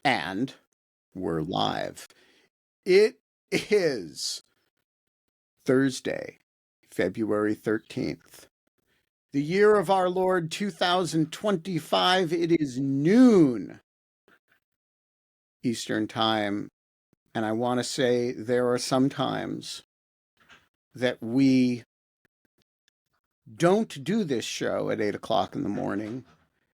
And we're live. It is Thursday, February 13th. The year of our Lord 2025. It is noon Eastern Time. And I want to say there are some times that we don't do this show at 8 o'clock in the morning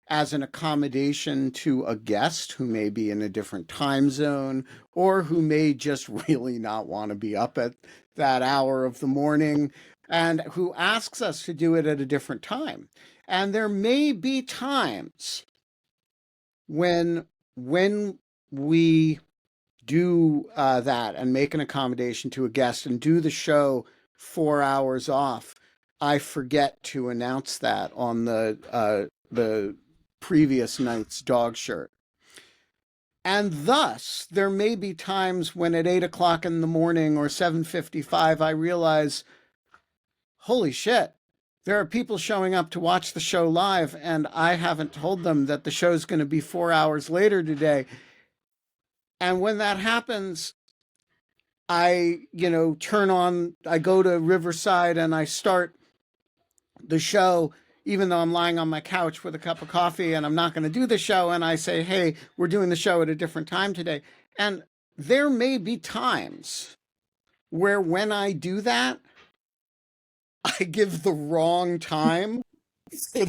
as an accommodation to a guest who may be in a different time zone or who may just really not want to be up at that hour of the morning and who asks us to do it at a different time. And there may be times when we do that and make an accommodation to a guest and do the show 4 hours off, I forget to announce that on the previous night's dog shirt. And thus, there may be times when at 8 o'clock in the morning or 7:55, I realize, holy shit, there are people showing up to watch the show live, and I haven't told them that the show's going to be 4 hours later today. And when that happens, I go to Riverside and I start the show, even though I'm lying on my couch with a cup of coffee and I'm not going to do the show. And I say, hey, we're doing the show at a different time today. And there may be times where when I do that, I give the wrong time for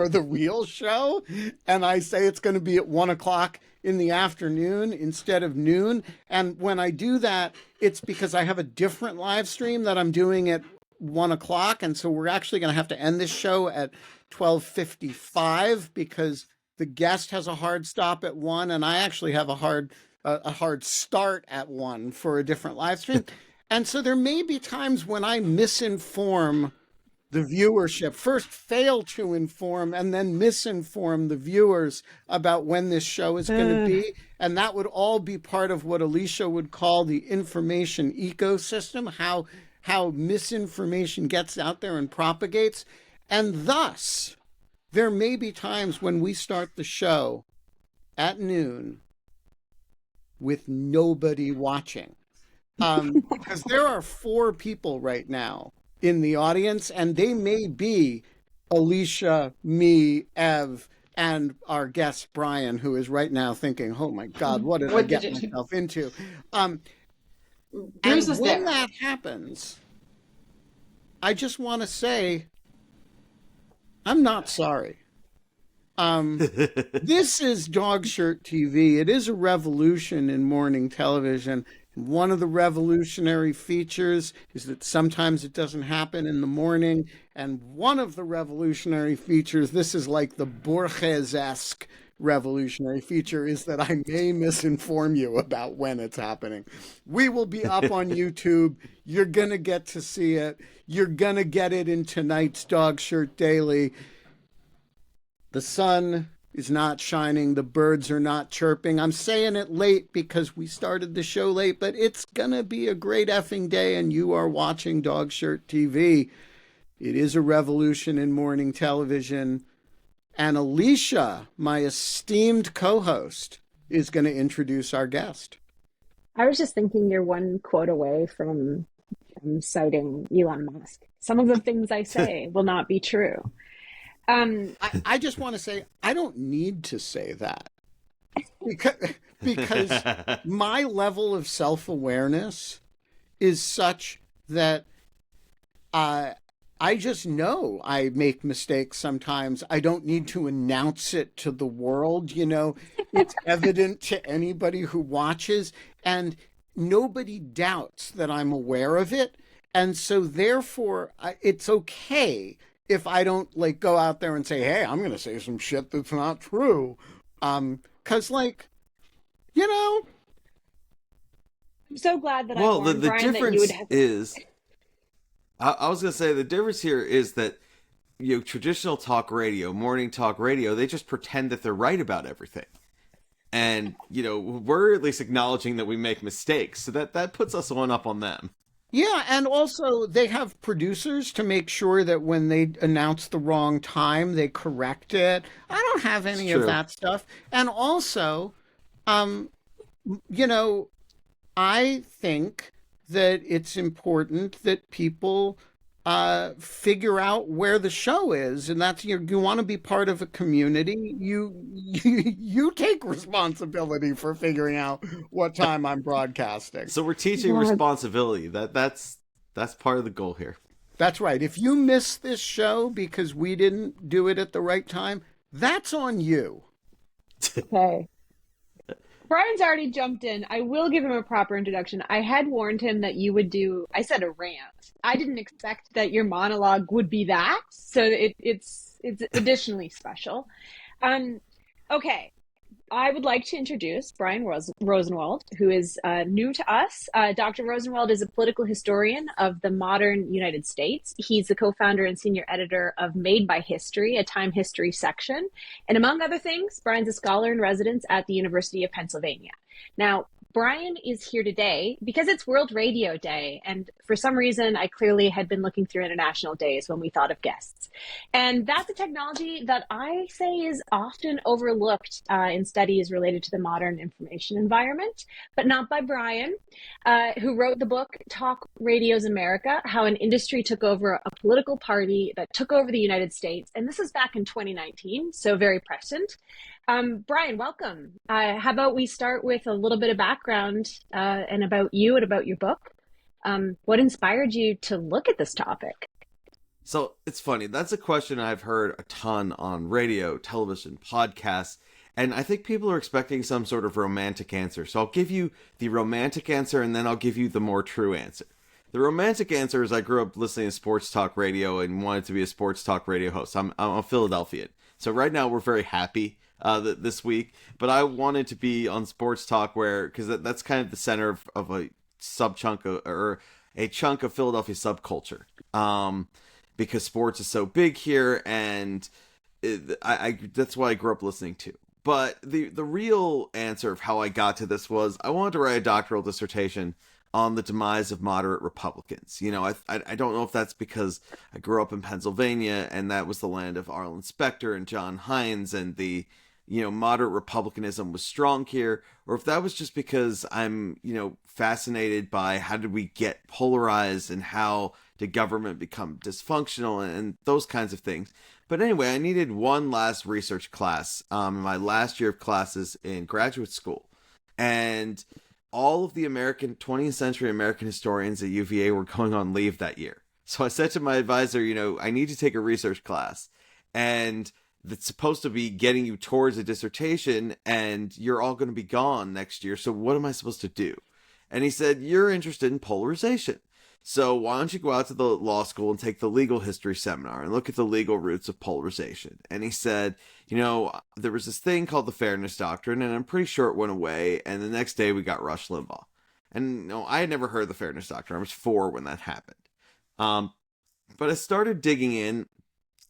the real show. And I say it's going to be at 1 o'clock in the afternoon instead of noon. And when I do that, it's because I have a different live stream that I'm doing at 1 o'clock. And so we're actually going to have to end this show at 12:55 because the guest has a hard stop at 1 and I actually have a hard start at 1 for a different live stream. And so there may be times when I misinform the viewership, first fail to inform and then misinform the viewers about when this show is going to be. And that would all be part of what Alicia would call the information ecosystem, how misinformation gets out there and propagates. And thus, there may be times when we start the show at noon with nobody watching. Because there are 4 people right now in the audience, and they may be Alicia, me, Ev, and our guest, Brian, who is right now thinking, oh my God, what did I get myself into? And when that happens, I just want to say, I'm not sorry. This is Dog Shirt TV. It is a revolution in morning television. One of the revolutionary features is that sometimes it doesn't happen in the morning. And one of the revolutionary features, this is like the Borges-esque revolutionary feature, is that I may misinform you about when it's happening. We will be up on YouTube. You're going to get to see it. You're going to get it in tonight's Dog Shirt Daily. The sun is not shining. The birds are not chirping. I'm saying it late because we started the show late, but it's going to be a great effing day, and you are watching Dog Shirt TV. It is a revolution in morning television. And Alicia, my esteemed co-host, is going to introduce our guest. I was just thinking you're one quote away from citing Elon Musk. Some of the things I say will not be true. I just want to say, I don't need to say that because my level of self-awareness is such that I just know I make mistakes sometimes. I don't need to announce it to the world. It's evident to anybody who watches, and nobody doubts that I'm aware of it. And so therefore, it's okay if I don't go out there and say, hey, I'm going to say some shit that's not true. 'Cause I'm so glad that I warned the Brian difference that you would have... is, I was going to say, the difference here is that, traditional talk radio, morning talk radio, they just pretend that they're right about everything. And, we're at least acknowledging that we make mistakes. So that puts us one up on them. Yeah, and also they have producers to make sure that when they announce the wrong time, they correct it. I don't have any of that stuff. And also, Um, you know, I think that it's important that people figure out where the show is, and that's you want to be part of a community. You take responsibility for figuring out what time I'm broadcasting. So we're teaching Yeah, responsibility. That's part of the goal here. That's right. If you miss this show because we didn't do it at the right time, that's on you. okay. Brian's already jumped in. I will give him a proper introduction. I had warned him that you would do, I said a rant. I didn't expect that your monologue would be that. So it's additionally special. Um, okay. I would like to introduce Brian Rosenwald, who is new to us. Dr. Rosenwald is a political historian of the modern United States. He's the co-founder and senior editor of Made by History, a time history section. And among other things, Brian's a scholar in residence at the University of Pennsylvania. Now, Brian is here today because it's World Radio Day. And for some reason, I clearly had been looking through international days when we thought of guests. And that's a technology that I say is often overlooked in studies related to the modern information environment, but not by Brian, who wrote the book Talk Radio's America, How an Industry Took Over a Political Party That Took Over the United States. And this is back in 2019, so very prescient. Brian, welcome. How about we start with a little bit of background and about you and about your book? What inspired you to look at this topic? So it's funny. That's a question I've heard a ton on radio, television, podcasts, and I think people are expecting some sort of romantic answer. So I'll give you the romantic answer and then I'll give you the more true answer. The romantic answer is I grew up listening to sports talk radio and wanted to be a sports talk radio host. I'm a Philadelphian. So right now we're very happy this week, but I wanted to be on sports talk because that's kind of the center of a sub-chunk or a chunk of Philadelphia subculture. Because sports is so big here, and that's what I grew up listening to. But the real answer of how I got to this was I wanted to write a doctoral dissertation on the demise of moderate Republicans. You know, I don't know if that's because I grew up in Pennsylvania and that was the land of Arlen Specter and John Hines and the, moderate Republicanism was strong here, or if that was just because I'm, fascinated by how did we get polarized and how did government become dysfunctional and those kinds of things. But anyway, I needed one last research class in my last year of classes in graduate school. And all of the 20th century American historians at UVA were going on leave that year. So I said to my advisor, I need to take a research class. And that's supposed to be getting you towards a dissertation, and you're all going to be gone next year. So what am I supposed to do? And he said, you're interested in polarization. So why don't you go out to the law school and take the legal history seminar and look at the legal roots of polarization? And he said, there was this thing called the Fairness Doctrine, and I'm pretty sure it went away. And the next day we got Rush Limbaugh. And I had never heard of the Fairness Doctrine. I was 4 when that happened. But I started digging in,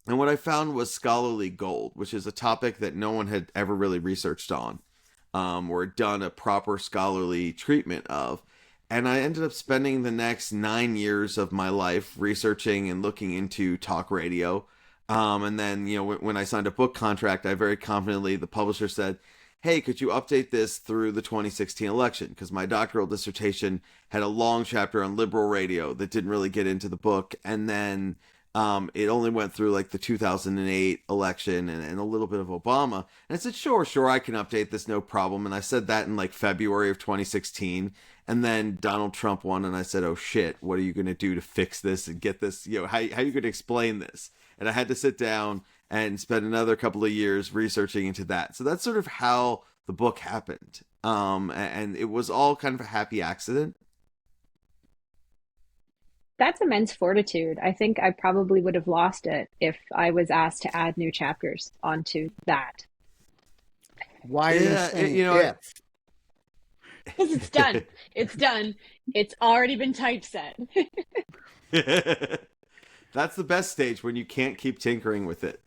and what I found was scholarly gold, which is a topic that no one had ever really researched on or done a proper scholarly treatment of. And I ended up spending the next 9 years of my life researching and looking into talk radio. And then, when I signed a book contract, I very confidently, the publisher said, hey, could you update this through the 2016 election? Because my doctoral dissertation had a long chapter on liberal radio that didn't really get into the book. And then it only went through like the 2008 election and a little bit of Obama. And I said, sure, I can update this, no problem. And I said that in like February of 2016. And then Donald Trump won, and I said, oh shit, what are you going to do to fix this and get this, how are you going to explain this? And I had to sit down and spend another couple of years researching into that. So that's sort of how the book happened. And it was all kind of a happy accident. That's immense fortitude. I think I probably would have lost it if I was asked to add new chapters onto that. Why are you saying if? Because it's done. It's done. It's already been typeset. That's the best stage when you can't keep tinkering with it.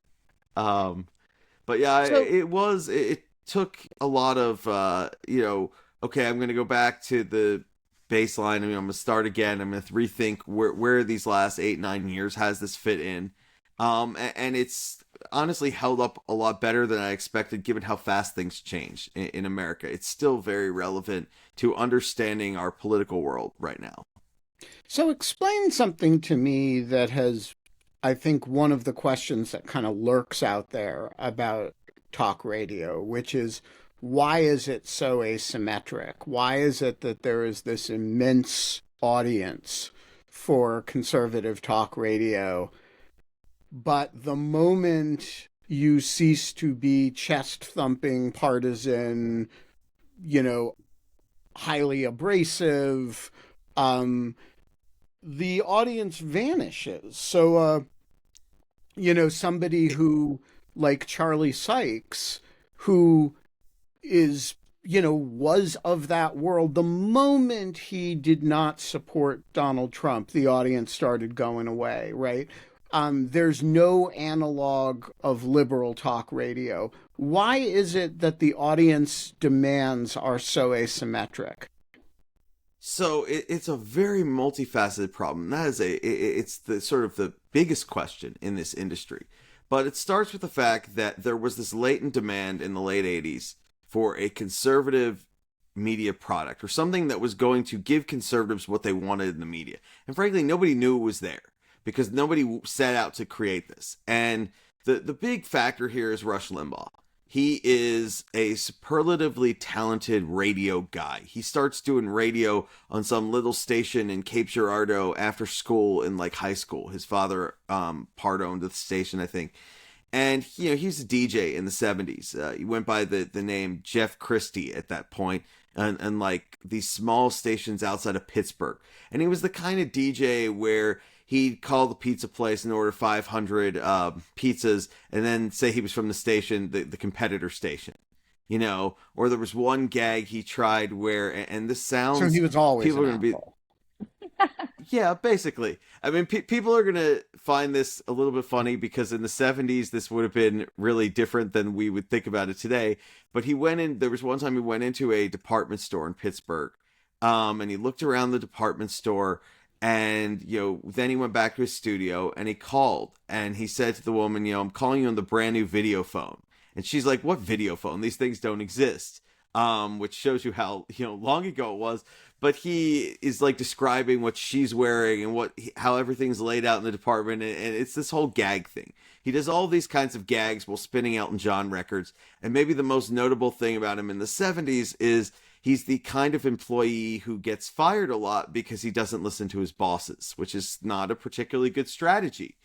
But yeah, So- it took a lot of, okay, I'm going to go back to the baseline. I'm going to start again. I'm going to rethink where these last 8-9 years has this fit in. And it's honestly held up a lot better than I expected, given how fast things change in America. It's still very relevant to understanding our political world right now. So explain something to me that has, I think, one of the questions that kind of lurks out there about talk radio, which is why is it so asymmetric? Why is it that there is this immense audience for conservative talk radio, but the moment you cease to be chest thumping, partisan, you know, highly abrasive, um, the audience vanishes. So, somebody who, like Charlie Sykes, who is, was of that world, the moment he did not support Donald Trump, the audience started going away, right? There's no analog of liberal talk radio. Why is it that the audience demands are so asymmetric? So it's a very multifaceted problem. That is it's the sort of the biggest question in this industry. But it starts with the fact that there was this latent demand in the late 80s for a conservative media product, or something that was going to give conservatives what they wanted in the media. And frankly, nobody knew it was there because nobody set out to create this. And the big factor here is Rush Limbaugh. He is a superlatively talented radio guy. He starts doing radio on some little station in Cape Girardeau after school in like high school. His father part owned the station, I think. And he's a DJ in the 70s. He went by the name Jeff Christie at that point, and like these small stations outside of Pittsburgh. And he was the kind of DJ where he'd call the pizza place and order 500 pizzas, and then say he was from the station, the competitor station, Or there was one gag he tried where, and this sounds, so he was always people an are going to asshole. Yeah, basically. I mean, people are going to find this a little bit funny because in the 70s, this would have been really different than we would think about it today. But there was one time he went into a department store in Pittsburgh, and he looked around the department store, and, then he went back to his studio and he called and he said to the woman, I'm calling you on the brand new video phone. And she's like, what video phone? These things don't exist. Which shows you how, long ago it was. But he is like describing what she's wearing and how everything's laid out in the department. And it's this whole gag thing. He does all these kinds of gags while spinning Elton John records. And maybe the most notable thing about him in the 70s is he's the kind of employee who gets fired a lot because he doesn't listen to his bosses, which is not a particularly good strategy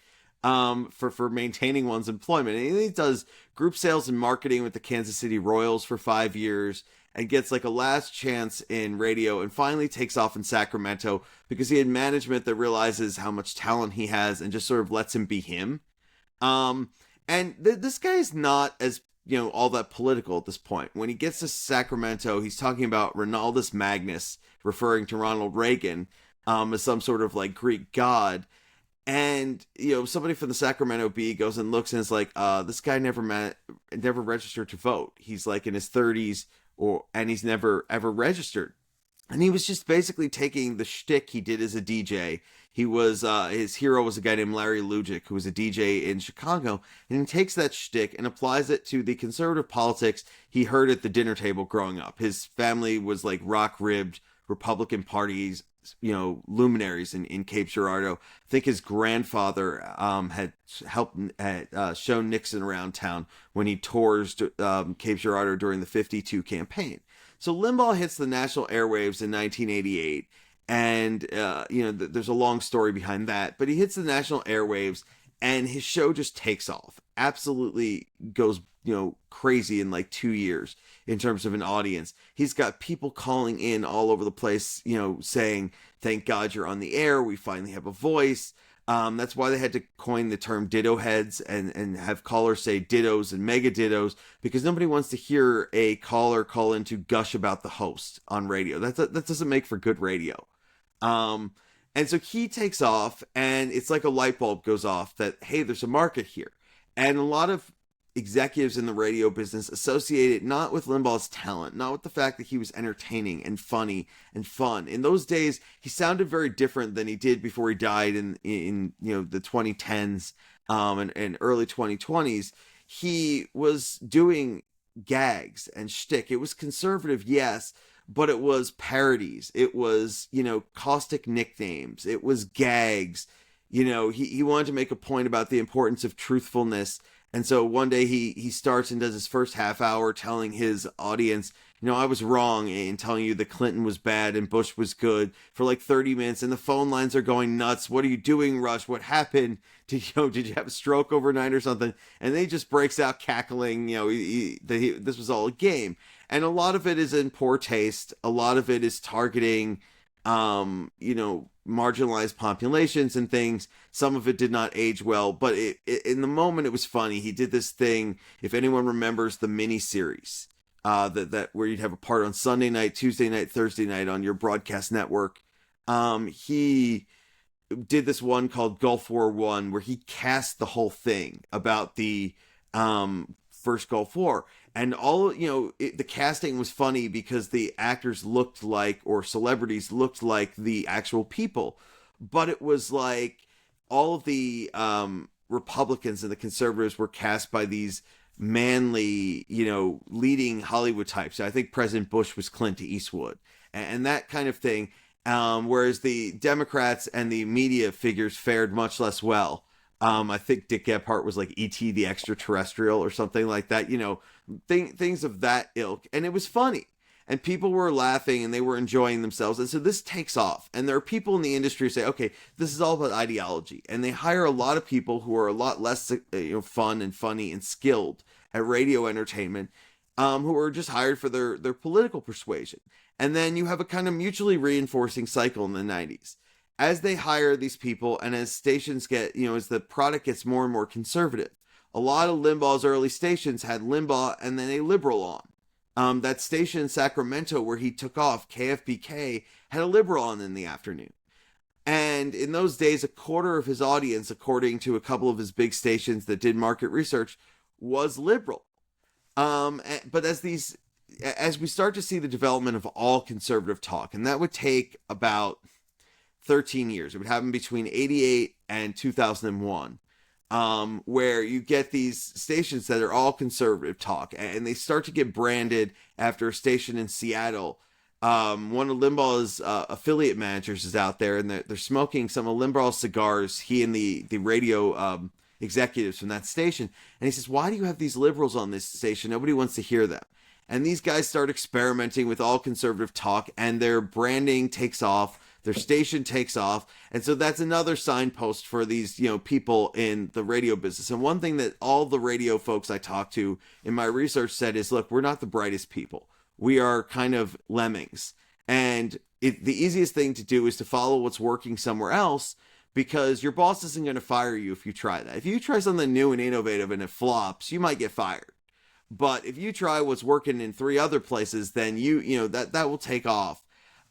for maintaining one's employment. And he does group sales and marketing with the Kansas City Royals for 5 years and gets like a last chance in radio and finally takes off in Sacramento because he had management that realizes how much talent he has and just sort of lets him be him. This guy is not as, all that political at this point. When he gets to Sacramento, he's talking about Ronaldus Magnus, referring to Ronald Reagan as some sort of like Greek god. And, somebody from the Sacramento Bee goes and looks and is like, this guy never registered to vote. He's like in his 30s and he's never ever registered. And he was just basically taking the shtick he did as a DJ. He was, his hero was a guy named Larry Lujic, who was a DJ in Chicago. And he takes that shtick and applies it to the conservative politics he heard at the dinner table growing up. His family was like rock-ribbed Republican parties, luminaries in Cape Girardeau. I think his grandfather had shown Nixon around town when he tours Cape Girardeau during the 52 campaign. So Limbaugh hits the national airwaves in 1988, and there's a long story behind that, but he hits the national airwaves and his show just takes off. Absolutely goes crazy in like 2 years in terms of an audience. He's got people calling in all over the place, saying, thank God you're on the air. We finally have a voice. That's why they had to coin the term ditto heads and have callers say dittos and mega dittos, because nobody wants to hear a caller call in to gush about the host on radio. That doesn't make for good radio. And so he takes off and it's like a light bulb goes off that, hey, there's a market here. And a lot of executives in the radio business associate it not with Limbaugh's talent, not with the fact that he was entertaining and funny and fun. In those days, he sounded very different than he did before he died in the 2010s. and early 2020s, he was doing gags and shtick. It was conservative, yes, but it was parodies. It was, caustic nicknames. It was gags. He wanted to make a point about the importance of truthfulness. And so one day he starts and does his first half hour telling his audience, I was wrong in telling you that Clinton was bad and Bush was good for like 30 minutes, and the phone lines are going nuts. What are you doing, Rush? What happened? Did you have a stroke overnight or something? And then he just breaks out cackling, this was all a game. And a lot of it is in poor taste. A lot of it is targeting, marginalized populations and things. Some of it did not age well, but in the moment it was funny. He did this thing, if anyone remembers the mini series, that where you'd have a part on Sunday night, Tuesday night, Thursday night on your broadcast network. He did this one called Gulf War I, where he cast the whole thing about the first Gulf War. And the casting was funny because the actors looked like, or celebrities looked like, the actual people. But it was like all of the Republicans and the conservatives were cast by these manly, leading Hollywood types. I think President Bush was Clint Eastwood and that kind of thing. Whereas the Democrats and the media figures fared much less well. I think Dick Gephardt was like E.T. the extraterrestrial or something like that, things of that ilk. And it was funny. And people were laughing and they were enjoying themselves. And so this takes off. And there are people in the industry who say, okay, this is all about ideology. And they hire a lot of people who are a lot less fun and funny and skilled at radio entertainment, who are just hired for their political persuasion. And then you have a kind of mutually reinforcing cycle in the 90s. As they hire these people and as stations get, as the product gets more and more conservative, a lot of Limbaugh's early stations had Limbaugh and then a liberal on. That station in Sacramento where he took off, KFBK, had a liberal on in the afternoon. And in those days, a quarter of his audience, according to a couple of his big stations that did market research, was liberal. But as we start to see the development of all conservative talk, and that would take about 13 years. It would happen between 88 and 2001. Where you get these stations that are all conservative talk, and they start to get branded after a station in Seattle. One of Limbaugh's affiliate managers is out there, and they're smoking some of Limbaugh's cigars, he and the radio executives from that station. And he says, why do you have these liberals on this station? Nobody wants to hear them. And these guys start experimenting with all conservative talk, and their branding takes off. Their station takes off. And so that's another signpost for these, people in the radio business. And one thing that all the radio folks I talked to in my research said is, look, we're not the brightest people. We are kind of lemmings. And the easiest thing to do is to follow what's working somewhere else, because your boss isn't going to fire you if you try that. If you try something new and innovative and it flops, you might get fired. But if you try what's working in 3 other places, then that will take off.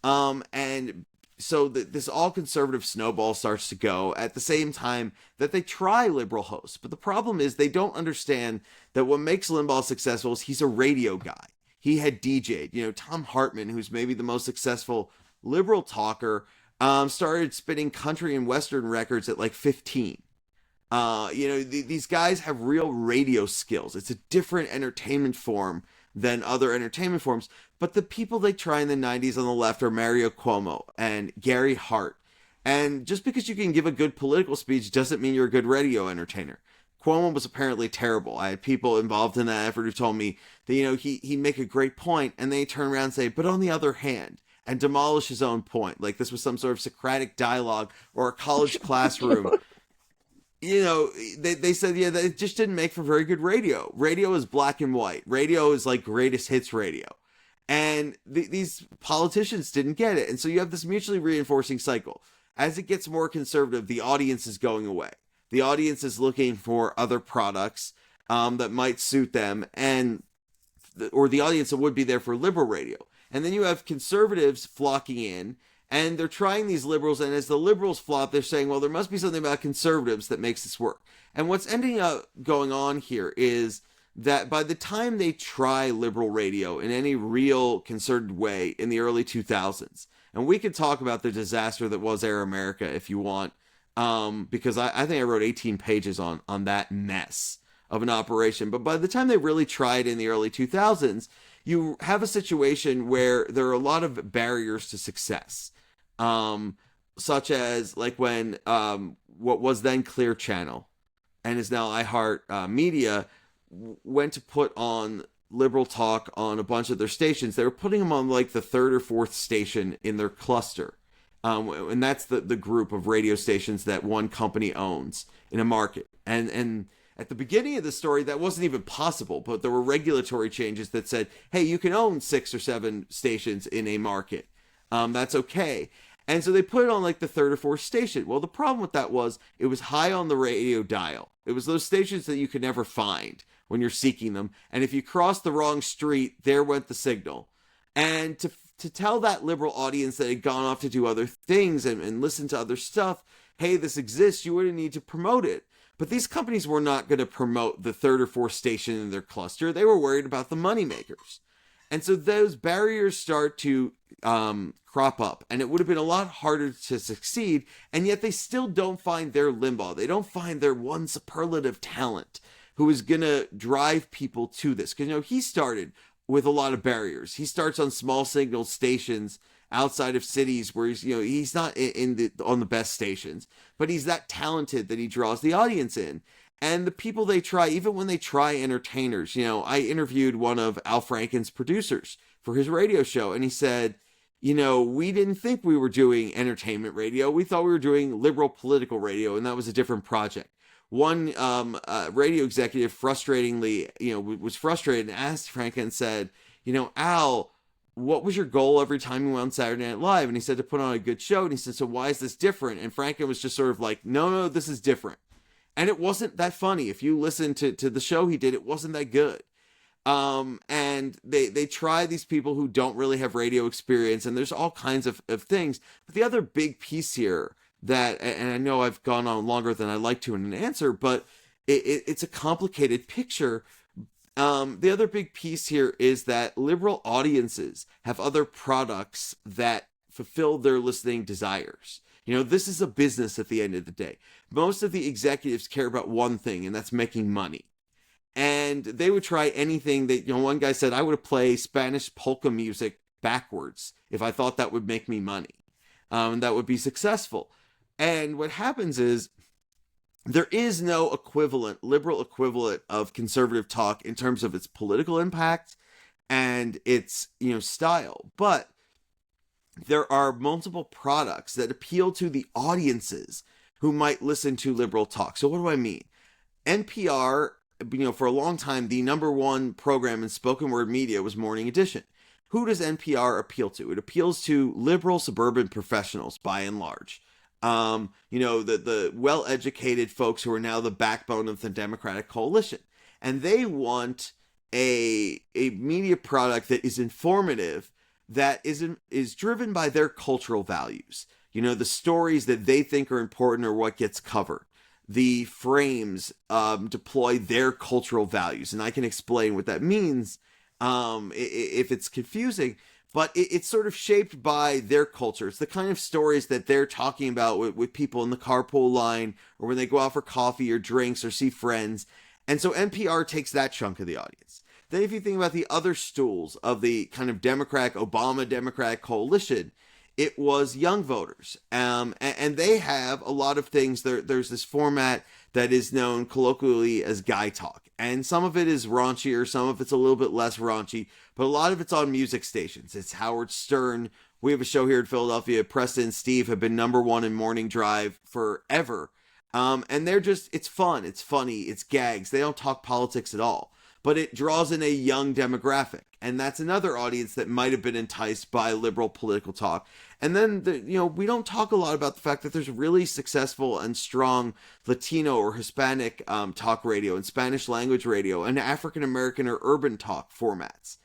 And so this all conservative snowball starts to go at the same time that they try liberal hosts. But the problem is they don't understand that what makes Limbaugh successful is he's a radio guy. He had DJ'd. Tom Hartman, who's maybe the most successful liberal talker, started spinning country and Western records at like 15. These guys have real radio skills. It's a different entertainment form than other entertainment forms. But the people they try in the 90s on the left are Mario Cuomo and Gary Hart. And just because you can give a good political speech doesn't mean you're a good radio entertainer. Cuomo was apparently terrible. I had people involved in that effort who told me that, he'd make a great point, and they turn around and say, but on the other hand, and demolish his own point. Like this was some sort of Socratic dialogue or a college classroom. They said, that it just didn't make for very good radio. Radio is black and white. Radio is like greatest hits radio. And these politicians didn't get it. And so you have this mutually reinforcing cycle. As it gets more conservative, the audience is going away. The audience is looking for other products that might suit them, or the audience that would be there for liberal radio. And then you have conservatives flocking in, and they're trying these liberals, and as the liberals flop, they're saying, well, there must be something about conservatives that makes this work. And what's ending up going on here is that by the time they try liberal radio in any real concerted way in the early 2000s, and we could talk about the disaster that was Air America if you want, because I think I wrote 18 pages on that mess of an operation. But by the time they really tried in the early 2000s, you have a situation where there are a lot of barriers to success, such as like when what was then Clear Channel and is now iHeart Media went to put on liberal talk on a bunch of their stations. They were putting them on like the third or fourth station in their cluster. And that's the group of radio stations that one company owns in a market. And at the beginning of the story, that wasn't even possible, but there were regulatory changes that said, hey, you can own 6 or 7 stations in a market. That's okay. And so they put it on like the third or fourth station. Well, the problem with that was it was high on the radio dial. It was those stations that you could never find when you're seeking them. And if you crossed the wrong street, there went the signal. And to tell that liberal audience that had gone off to do other things and listen to other stuff, hey, this exists, you wouldn't need to promote it. But these companies were not going to promote the third or fourth station in their cluster. They were worried about the moneymakers. And so those barriers start to crop up, and it would have been a lot harder to succeed, and yet they still don't find their Limbaugh. They don't find their one superlative talent who is going to drive people to this. Because, he started with a lot of barriers. He starts on small signal stations outside of cities where he's not on the best stations, but he's that talented that he draws the audience in. And the people they try, even when they try entertainers, I interviewed one of Al Franken's producers for his radio show, and he said, we didn't think we were doing entertainment radio. We thought we were doing liberal political radio, and that was a different project. One radio executive frustratingly, was frustrated and asked Franken and said, Al, what was your goal every time you went on Saturday Night Live? And he said to put on a good show. And he said, so why is this different? And Franken was just sort of like, no, this is different. And it wasn't that funny. If you listen to the show he did, it wasn't that good. And they try these people who don't really have radio experience, and there's all kinds of things. But the other big piece here that, and I know I've gone on longer than I like to in an answer, but it's a complicated picture. The other big piece here is that liberal audiences have other products that fulfill their listening desires. This is a business at the end of the day. Most of the executives care about one thing, and that's making money. And they would try anything that, one guy said, I would play Spanish polka music backwards if I thought that would make me money. That would be successful. And what happens is there is no liberal equivalent of conservative talk in terms of its political impact and its, style. But there are multiple products that appeal to the audiences who might listen to liberal talk. So what do I mean? NPR, for a long time, the number one program in spoken word media was Morning Edition. Who does NPR appeal to? It appeals to liberal suburban professionals, by and large. The well-educated folks who are now the backbone of the Democratic coalition. And they want a media product that is informative, that is driven by their cultural values. The stories that they think are important are what gets covered. The frames deploy their cultural values. And I can explain what that means if it's confusing. But it's sort of shaped by their culture. It's the kind of stories that they're talking about with people in the carpool line, or when they go out for coffee or drinks or see friends. And so NPR takes that chunk of the audience. Then if you think about the other stools of the kind of Obama Democratic coalition, it was young voters. And they have a lot of things. There's this format that is known colloquially as guy talk. And some of it is raunchier, some of it's a little bit less raunchy, but a lot of it's on music stations. It's Howard Stern. We have a show here in Philadelphia. Preston and Steve have been number one in Morning Drive forever. And they're it's fun, it's funny, it's gags. They don't talk politics at all. But it draws in a young demographic. And that's another audience that might have been enticed by liberal political talk. And then, we don't talk a lot about the fact that there's really successful and strong Latino or Hispanic talk radio and Spanish language radio and African American or urban talk formats.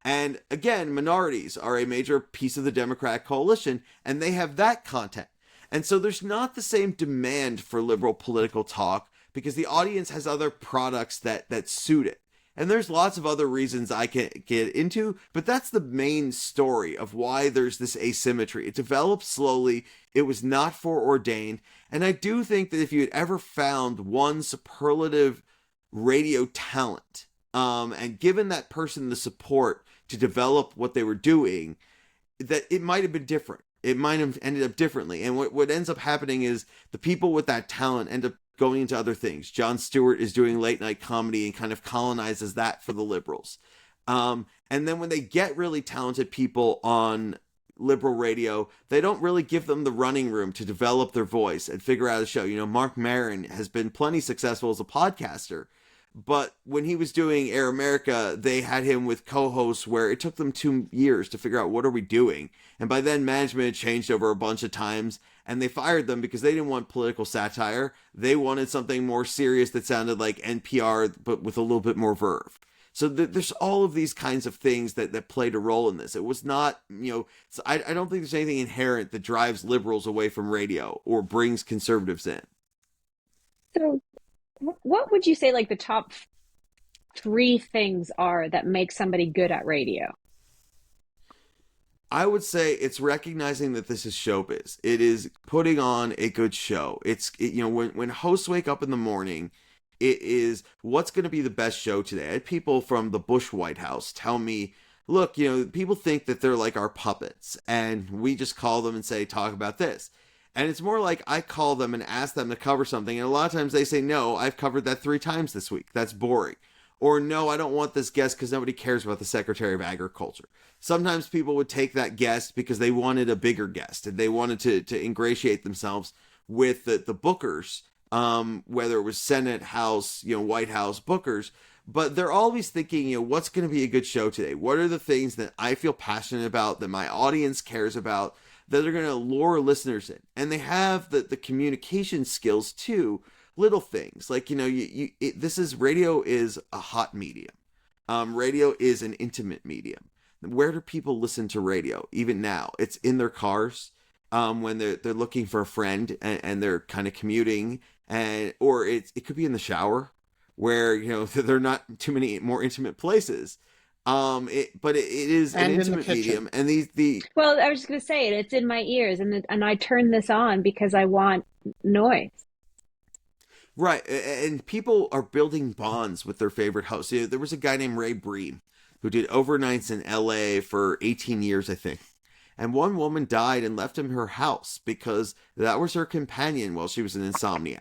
And again, minorities are a major piece of the Democratic coalition, and they have that content. And so there's not the same demand for liberal political talk because the audience has other products that suit it. And there's lots of other reasons I can get into, but that's the main story of why there's this asymmetry. It developed slowly. It was not foreordained. And I do think that if you had ever found one superlative radio talent, and given that person the support to develop what they were doing, that it might have been different. It might have ended up differently. And what ends up happening is the people with that talent end up going into other things. Jon Stewart is doing late night comedy and kind of colonizes that for the liberals. And then when they get really talented people on liberal radio, they don't really give them the running room to develop their voice and figure out a show. You know, Mark Maron has been plenty successful as a podcaster, but when he was doing Air America, they had him with co-hosts where it took them 2 years to figure out what are we doing. And by then management had changed over a bunch of times and they fired them because they didn't want political satire. They wanted something more serious that sounded like NPR, but with a little bit more verve. So there's all of these kinds of things that played a role in this. It was not, I don't think there's anything inherent that drives liberals away from radio or brings conservatives in. So what would you say like the top 3 things are that make somebody good at radio? I would say it's recognizing that this is showbiz. It is putting on a good show. When hosts wake up in the morning, it is what's going to be the best show today. I had people from the Bush White House tell me, look, people think that they're like our puppets and we just call them and say, talk about this. And it's more like I call them and ask them to cover something. And a lot of times they say, no, I've covered that 3 times this week. That's boring. Or no, I don't want this guest because nobody cares about the Secretary of Agriculture. Sometimes people would take that guest because they wanted a bigger guest and they wanted to ingratiate themselves with the bookers, whether it was Senate, House, White House bookers. But they're always thinking, what's going to be a good show today? What are the things that I feel passionate about, that my audience cares about, that are going to lure listeners in? And they have the communication skills too. Little things like, radio is a hot medium. Radio is an intimate medium. Where do people listen to radio? Even now, it's in their cars, when they're looking for a friend and they're kind of commuting, or it could be in the shower where, there are not too many more intimate places. But it is an intimate medium. And well, I was just going to say it's in my ears and I turn this on because I want noise. Right, and people are building bonds with their favorite hosts. There was a guy named Ray Bream who did overnights in LA for 18 years, I think. And one woman died and left him her house because that was her companion while she was an insomniac.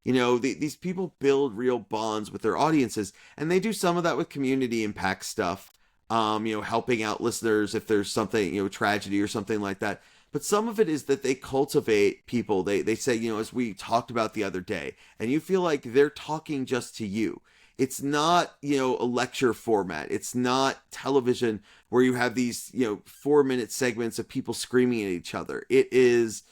These people build real bonds with their audiences, and they do some of that with community impact stuff, helping out listeners if there's something, tragedy or something like that. But some of it is that they cultivate people. They say, as we talked about the other day, and you feel like they're talking just to you. It's not, a lecture format. It's not television where you have these, 4-minute segments of people screaming at each other. It is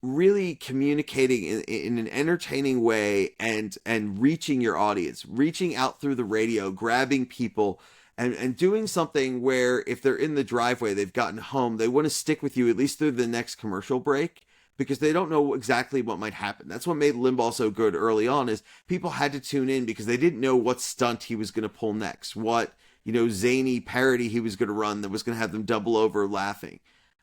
really communicating in an entertaining way and reaching your audience, reaching out through the radio, grabbing people, and doing something where if they're in the driveway, they've gotten home, they want to stick with you at least through the next commercial break because they don't know exactly what might happen. That's what made Limbaugh so good early on, is people had to tune in because they didn't know what stunt he was going to pull next, what, zany parody he was going to run that was going to have them double over laughing.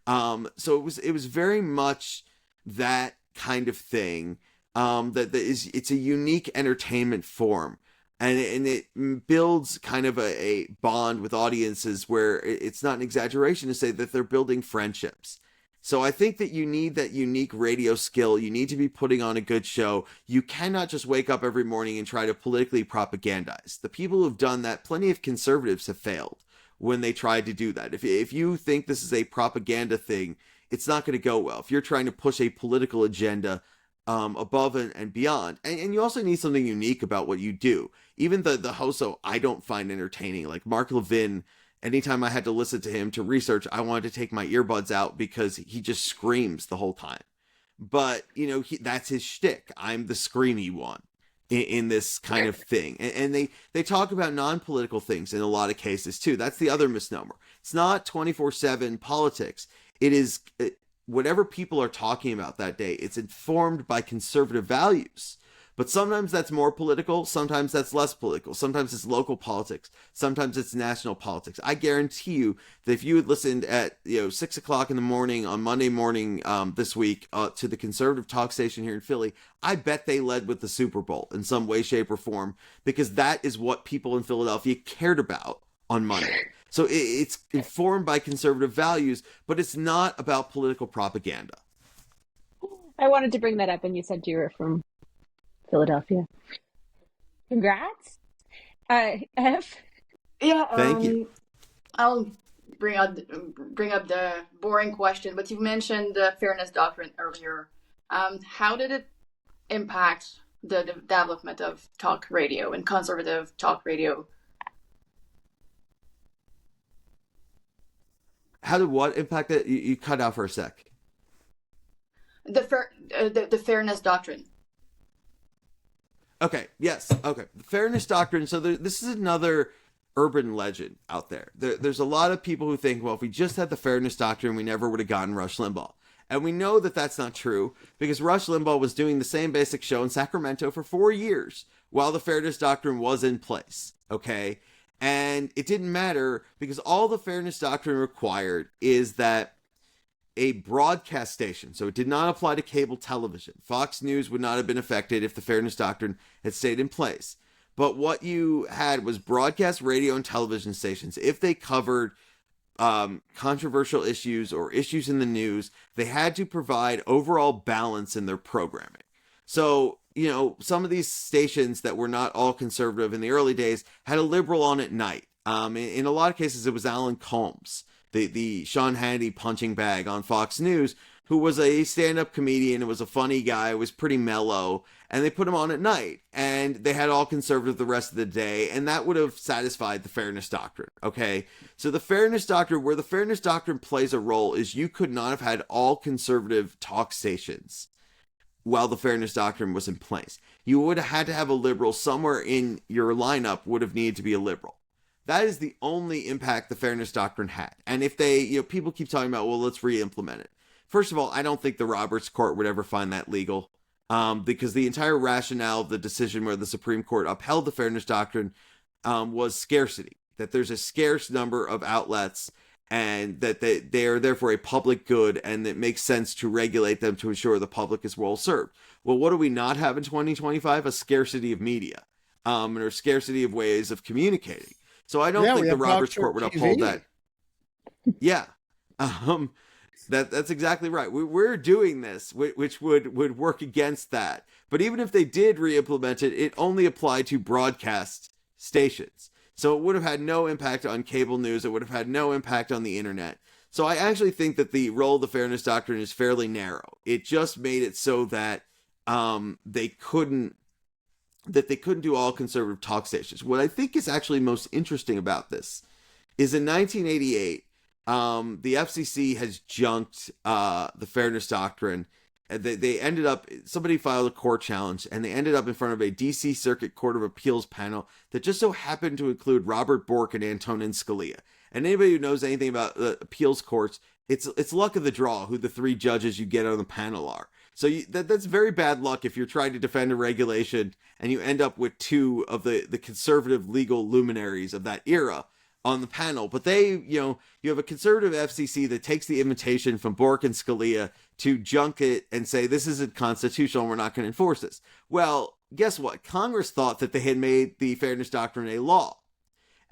So it was very much that kind of thing. It's a unique entertainment form. And it builds kind of a bond with audiences where it's not an exaggeration to say that they're building friendships. So I think that you need that unique radio skill. You need to be putting on a good show. You cannot just wake up every morning and try to politically propagandize. The people who've done that, plenty of conservatives have failed when they tried to do that. If you think this is a propaganda thing, it's not going to go well. If you're trying to push a political agenda above and beyond. And you also need something unique about what you do. Even the host, I don't find entertaining. Like Mark Levin, anytime I had to listen to him to research, I wanted to take my earbuds out because he just screams the whole time. But, that's his shtick. I'm the screamy one in this kind of thing. And they talk about non-political things in a lot of cases too. That's the other misnomer. It's not 24/7 politics. It is whatever people are talking about that day. It's informed by conservative values, But sometimes that's more political, sometimes that's less political, sometimes it's local politics, sometimes it's national politics. I guarantee you that if you had listened at 6 o'clock in the morning on Monday morning this week to the conservative talk station here in Philly, I bet they led with the Super Bowl in some way, shape, or form, because that is what people in Philadelphia cared about on Monday. So it's informed by conservative values, but it's not about political propaganda. I wanted to bring that up, and you said you were from Philadelphia. Congrats. F. Yeah. Thank you. I'll bring up the boring question, but you mentioned the fairness doctrine earlier. How did it impact the development of talk radio and conservative talk radio? How did what impact it? You cut out for a sec. The fairness doctrine. Okay, yes, okay. The fairness doctrine, so this is another urban legend out there. There's a lot of people who think, well, if we just had the fairness doctrine, we never would have gotten Rush Limbaugh. And we know that that's not true, because Rush Limbaugh was doing the same basic show in Sacramento for 4 years while the fairness doctrine was in place, okay? And it didn't matter, because all the fairness doctrine required is that a broadcast station, so it did not apply to cable television. Fox News would not have been affected if the fairness doctrine had stayed in place. But what you had was broadcast radio and television stations. If they covered controversial issues or issues in the news, they had to provide overall balance in their programming. So, some of these stations that were not all conservative in the early days had a liberal on at night. In a lot of cases, it was Alan Colmes, the Sean Hannity punching bag on Fox News, who was a stand-up comedian and was a funny guy, was pretty mellow, and they put him on at night, and they had all conservative the rest of the day, and that would have satisfied the fairness doctrine, okay? So the fairness doctrine, where the fairness doctrine plays a role, is you could not have had all conservative talk stations while the fairness doctrine was in place. You would have had to have a liberal somewhere in your lineup, would have needed to be a liberal. That is the only impact the fairness doctrine had. And if they, people keep talking about, well, let's re-implement it. First of all, I don't think the Roberts Court would ever find that legal, because the entire rationale of the decision where the Supreme Court upheld the fairness doctrine was scarcity, that there's a scarce number of outlets and that they are therefore a public good, and it makes sense to regulate them to ensure the public is well served. Well, what do we not have in 2025? A scarcity of media, or scarcity of ways of communicating. So I don't think the Roberts Court would uphold that. Yeah. That's exactly right. We're doing this, which would work against that. But even if they did re-implement it, it only applied to broadcast stations. So it would have had no impact on cable news. It would have had no impact on the internet. So I actually think that the role of the fairness doctrine is fairly narrow. It just made it so that they couldn't do all conservative talk stations. What I think is actually most interesting about this is in 1988, the FCC has junked the fairness doctrine. They ended up, somebody filed a court challenge, and they ended up in front of a DC Circuit Court of Appeals panel that just so happened to include Robert Bork and Antonin Scalia. And anybody who knows anything about appeals courts, it's luck of the draw who the three judges you get on the panel are. So that's very bad luck if you're trying to defend a regulation and you end up with two of the conservative legal luminaries of that era on the panel. But you have a conservative FCC that takes the invitation from Bork and Scalia to junk it and say, this isn't constitutional, and we're not going to enforce this. Well, guess what? Congress thought that they had made the fairness doctrine a law.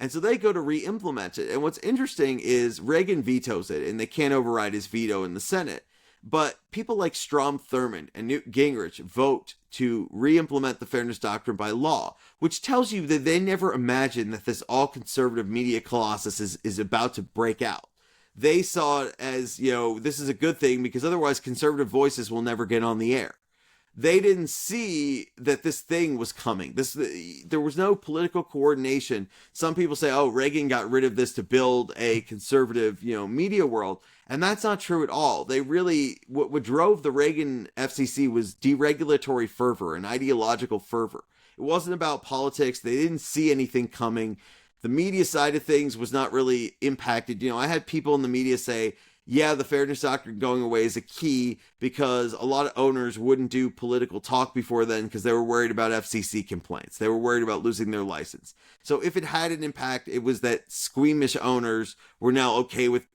And so they go to re-implement it. And what's interesting is Reagan vetoes it, and they can't override his veto in the Senate. But people like Strom Thurmond and Newt Gingrich vote to re-implement the fairness doctrine by law, which tells you that they never imagined that this all-conservative media colossus is about to break out. They saw it as, this is a good thing because otherwise conservative voices will never get on the air. They didn't see that this thing was coming. There was no political coordination. Some people say, oh, Reagan got rid of this to build a conservative, media world. And that's not true at all. They really, what drove the Reagan FCC was deregulatory fervor and ideological fervor. It wasn't about politics. They didn't see anything coming. The media side of things was not really impacted. I had people in the media say, yeah, the fairness doctrine going away is a key because a lot of owners wouldn't do political talk before then because they were worried about FCC complaints. They were worried about losing their license. So if it had an impact, it was that squeamish owners were now okay with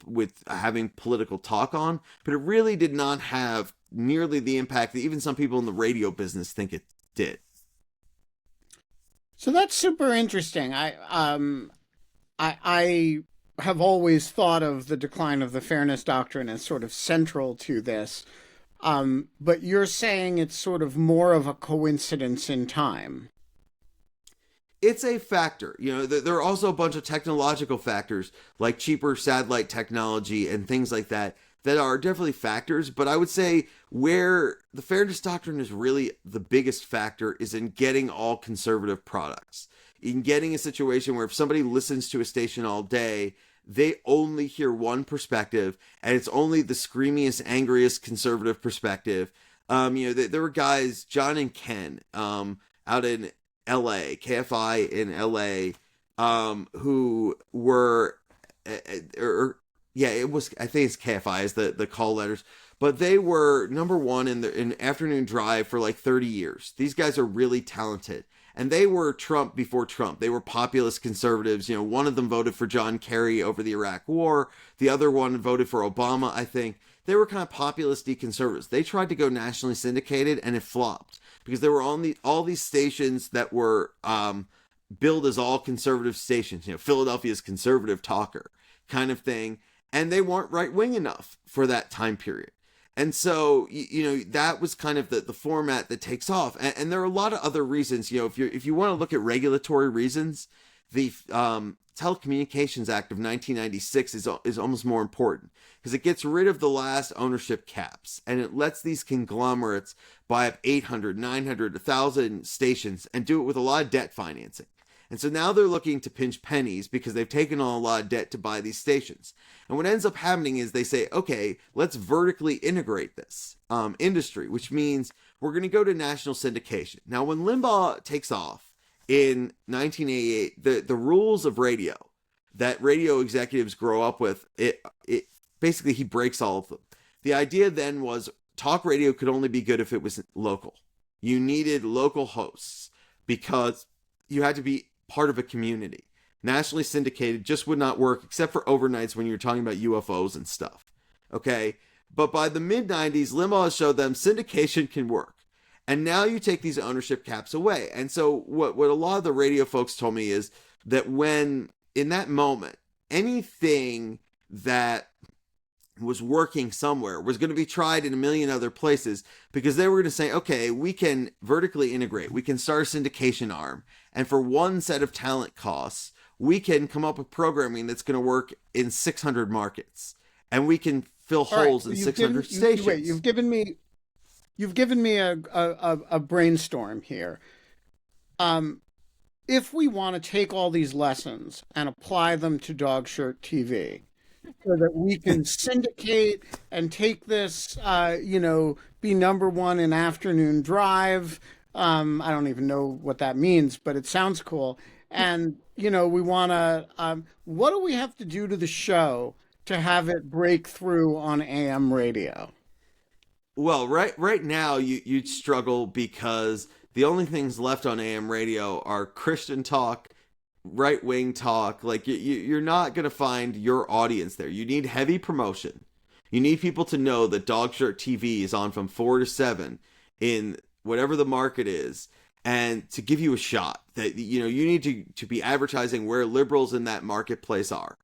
having political talk on, but it really did not have nearly the impact that even some people in the radio business think it did. So that's super interesting. I have always thought of the decline of the fairness doctrine as sort of central to this. But you're saying it's sort of more of a coincidence in time. It's a factor. You know, there are also a bunch of technological factors like cheaper satellite technology and things like that that are definitely factors. But I would say where the fairness doctrine is really the biggest factor is in getting all conservative products. In getting a situation where if somebody listens to a station all day, they only hear one perspective, and it's only the screamiest, angriest conservative perspective. There were guys, John and Ken, out in LA, KFI in LA, who were, it was, I think it's KFI is the call letters, but they were number one in afternoon drive for like 30 years. These guys are really talented. And they were Trump before Trump. They were populist conservatives. You know, one of them voted for John Kerry over the Iraq War. The other one voted for Obama, I think. They were kind of populist conservatives. They tried to go nationally syndicated, and it flopped because there were all these stations that were billed as all conservative stations. You know, Philadelphia's conservative talker kind of thing, and they weren't right wing enough for that time period. And so, that was kind of the format that takes off. And there are a lot of other reasons. You know, if you want to look at regulatory reasons, the Telecommunications Act of 1996 is almost more important because it gets rid of the last ownership caps and it lets these conglomerates buy up 800, 900, 1,000 stations and do it with a lot of debt financing. And so now they're looking to pinch pennies because they've taken on a lot of debt to buy these stations. And what ends up happening is they say, okay, let's vertically integrate this industry, which means we're going to go to national syndication. Now, when Limbaugh takes off in 1988, the rules of radio that radio executives grow up with, it basically he breaks all of them. The idea then was talk radio could only be good if it was local. You needed local hosts because you had to be part of a community. Nationally syndicated just would not work except for overnights when you're talking about UFOs and stuff. Okay? But by the mid-90s, Limbaugh showed them syndication can work. And now you take these ownership caps away. And so what a lot of the radio folks told me is that when, in that moment, anything that was working somewhere was going to be tried in a million other places because they were going to say, okay, we can vertically integrate. We can start a syndication arm. And for one set of talent costs, we can come up with programming that's going to work in 600 markets. And we can fill holes in 600 stations. Wait, you've given me a brainstorm here. If we want to take all these lessons and apply them to Dog Shirt TV, so that we can syndicate and take this, be number one in afternoon drive. I don't even know what that means, but it sounds cool. And, we want to, what do we have to do to the show to have it break through on AM radio? Well, right now you'd struggle because the only things left on AM radio are Christian talk, right-wing talk. Like you're not going to find your audience there. You need heavy promotion. You need people to know that Dog Shirt TV is on from 4 to 7 in whatever the market is, and to give you a shot that, you need to be advertising where liberals in that marketplace are.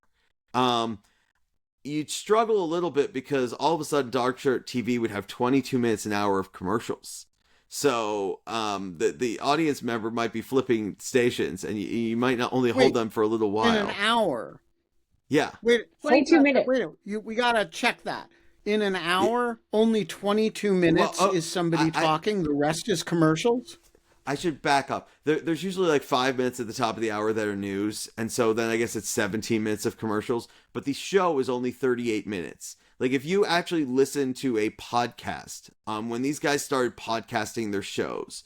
You'd struggle a little bit because all of a sudden Dog Shirt TV would have 22 minutes an hour of commercials. So the audience member might be flipping stations, and you might not only hold them for a little while. In an hour. Yeah. Wait, 22 minutes. Wait, we gotta check that. In an hour, only 22 minutes is somebody talking. The rest is commercials. I should back up. There's usually like 5 minutes at the top of the hour that are news, and so then I guess it's 17 minutes of commercials. But the show is only 38 minutes. Like if you actually listen to a podcast, when these guys started podcasting their shows,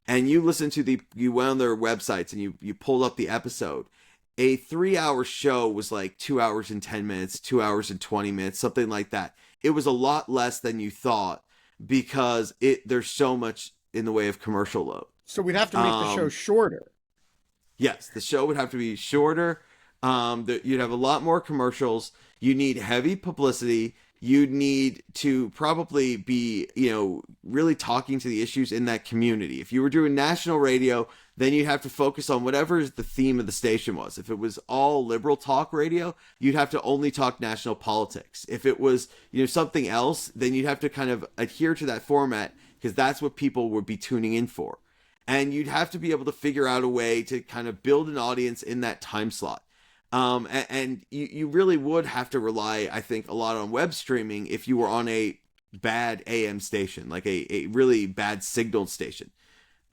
and you listen to you went on their websites and you pulled up the episode, a 3-hour show was like 2 hours and 10 minutes, 2 hours and 20 minutes, something like that. It was a lot less than you thought because there's so much in the way of commercial load. So we'd have to make the show shorter. Yes, the show would have to be shorter. You'd have a lot more commercials. You need heavy publicity. You'd need to probably be, really talking to the issues in that community. If you were doing national radio, then you'd have to focus on whatever the theme of the station was. If it was all liberal talk radio, you'd have to only talk national politics. If it was, something else, then you'd have to kind of adhere to that format because that's what people would be tuning in for. And you'd have to be able to figure out a way to kind of build an audience in that time slot. And you really would have to rely, I think, a lot on web streaming if you were on a bad AM station, like a really bad signaled station.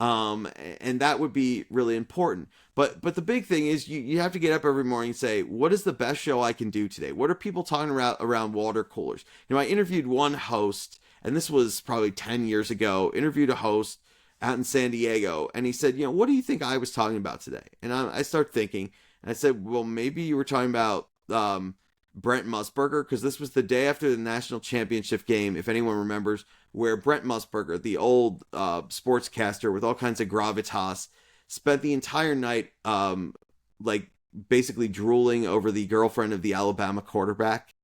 And that would be really important. But the big thing is you have to get up every morning and say, what is the best show I can do today? What are people talking about around water coolers? I interviewed one host, and this was probably 10 years ago, interviewed a host out in San Diego, and he said, what do you think I was talking about today? And I start thinking, and I said, well, maybe you were talking about Brent Musburger, because this was the day after the national championship game, if anyone remembers, where Brent Musburger, the old sportscaster with all kinds of gravitas, spent the entire night basically drooling over the girlfriend of the Alabama quarterback.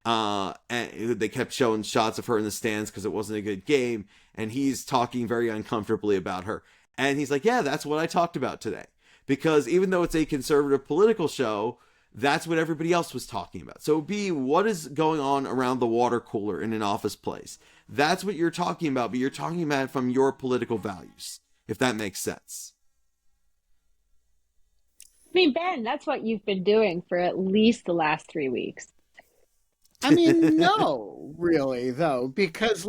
And they kept showing shots of her in the stands because it wasn't a good game, and he's talking very uncomfortably about her. And he's like, yeah, that's what I talked about today. Because even though it's a conservative political show, that's what everybody else was talking about. So what is going on around the water cooler in an office place? That's what you're talking about, but you're talking about it from your political values, if that makes sense. I mean, Ben, that's what you've been doing for at least the last 3 weeks. I mean, no, really, though, because,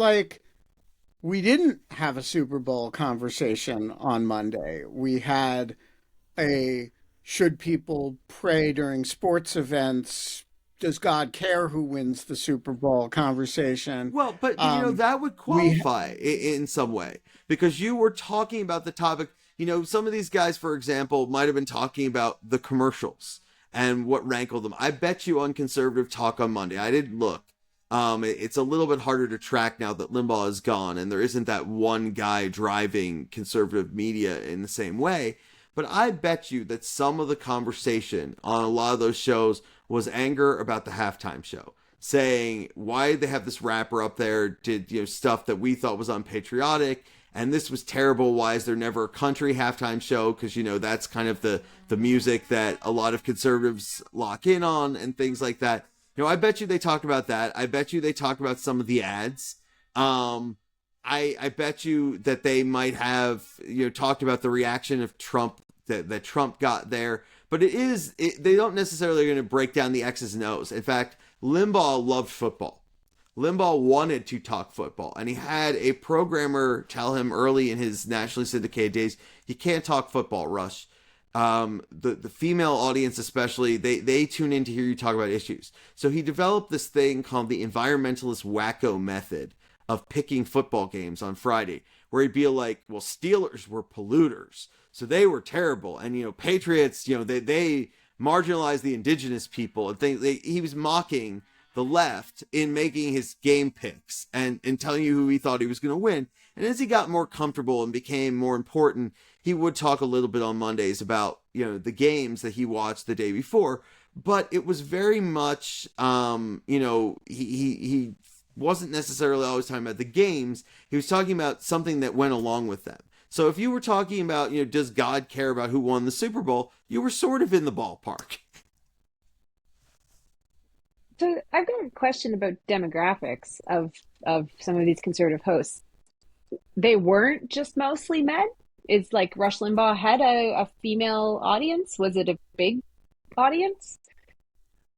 we didn't have a Super Bowl conversation on Monday. We had should people pray during sports events? Does God care who wins the Super Bowl conversation? Well, but that would qualify in some way, because you were talking about the topic. Some of these guys, for example, might have been talking about the commercials and what rankled them. I bet you on Conservative Talk on Monday, I didn't look. It's a little bit harder to track now that Limbaugh is gone and there isn't that one guy driving conservative media in the same way. But I bet you that some of the conversation on a lot of those shows was anger about the halftime show, saying, why did they have this rapper up there, did stuff that we thought was unpatriotic, and this was terrible. Why is there never a country halftime show? Because, that's kind of the music that a lot of conservatives lock in on and things like that. I bet you they talked about that. I bet you they talked about some of the ads. I bet you that they might have talked about the reaction of Trump that Trump got there, but they don't necessarily going to break down the X's and O's. In fact, Limbaugh loved football. Limbaugh wanted to talk football, and he had a programmer tell him early in his nationally syndicated days, "You can't talk football, Rush." The female audience especially, they tune in to hear you talk about issues. So he developed this thing called the environmentalist wacko method of picking football games on Friday, where he'd be like, well, Steelers were polluters, so they were terrible. And, Patriots, they marginalized the indigenous people and things. He was mocking the left in making his game picks and telling you who he thought he was going to win. And as he got more comfortable and became more important, he would talk a little bit on Mondays about, the games that he watched the day before. But it was very much, he wasn't necessarily always talking about the games. He was talking about something that went along with them. So if you were talking about, does God care about who won the Super Bowl, you were sort of in the ballpark. So I've got a question about demographics of some of these conservative hosts. They weren't just mostly men? It's like Rush Limbaugh had a female audience? Was it a big audience?